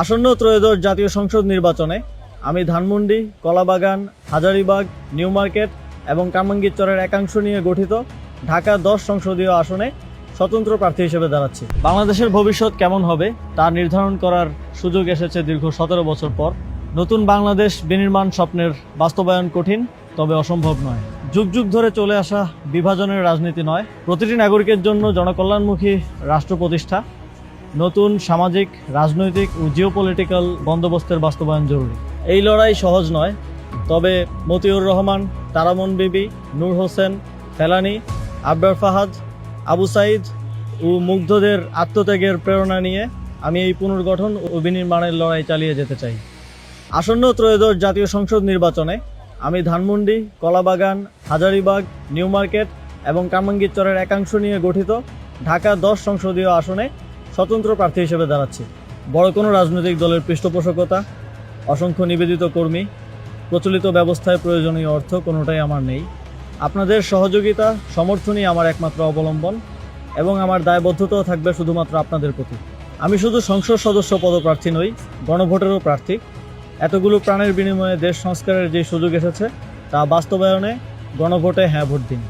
আসন্ন ত্রয়োদশ জাতীয় সংসদ নির্বাচনে আমি ধানমন্ডি, কলাবাগান, হাজারীবাগ, নিউ মার্কেট এবং কামরাঙ্গীরচরের একাংশ নিয়ে গঠিত ঢাকা 10 সংসদীয় আসনে স্বতন্ত্র প্রার্থী হিসেবে দাঁড়াচ্ছি। বাংলাদেশের ভবিষ্যৎ কেমন হবে তা নির্ধারণ করার সুযোগ এসেছে দীর্ঘ 17 বছর পর। নতুন বাংলাদেশ বিনির্মাণ স্বপ্নের বাস্তবায়ন কঠিন, তবে অসম্ভব নয়। যুগ যুগ ধরে চলে আসা বিভাজনের রাজনীতি নয়, প্রতিটি নাগরিকের জন্য জনকল্যাণমুখী রাষ্ট্র প্রতিষ্ঠা, নতুন সামাজিক, রাজনৈতিক ও জিওপলিটিক্যাল বন্দোবস্তের বাস্তবায়ন জরুরি। এই লড়াই সহজ নয়, তবে মতিউর রহমান, তারামন বিবি, নূর হোসেন, ফেলানী, আবরার ফাহাদ, আবু সাইদ ও মুগ্ধদের আত্মত্যাগের প্রেরণা নিয়ে আমি এই পুনর্গঠন ও বিনির্মাণের লড়াই চালিয়ে যেতে চাই। আসন্ন ত্রয়োদশ জাতীয় সংসদ নির্বাচনে আমি ধানমন্ডি, কলাবাগান, হাজারীবাগ, নিউ মার্কেট এবং কামরাঙ্গীরচরের একাংশ নিয়ে গঠিত ঢাকা 10 সংসদীয় আসনে স্বতন্ত্র প্রার্থী হিসেবে দাঁড়াচ্ছি। বড় কোনো রাজনৈতিক দলের পৃষ্ঠপোষকতা, অসংখ্য নিবেদিত কর্মী, প্রচলিত ব্যবস্থায় প্রয়োজনীয় অর্থ কোনোটাই আমার নেই। আপনাদের সহযোগিতা, সমর্থনই আমার একমাত্র অবলম্বন এবং আমার দায়বদ্ধতাও থাকবে শুধুমাত্র আপনাদের প্রতি। আমি শুধু সংসদ সদস্য পদপ্রার্থী নই, গণভোটেরও প্রার্থী। এতগুলো প্রাণের বিনিময়ে দেশ সংস্কারের যে সুযোগ এসেছে তা বাস্তবায়নে গণভোটে হ্যাঁ ভোট দিন।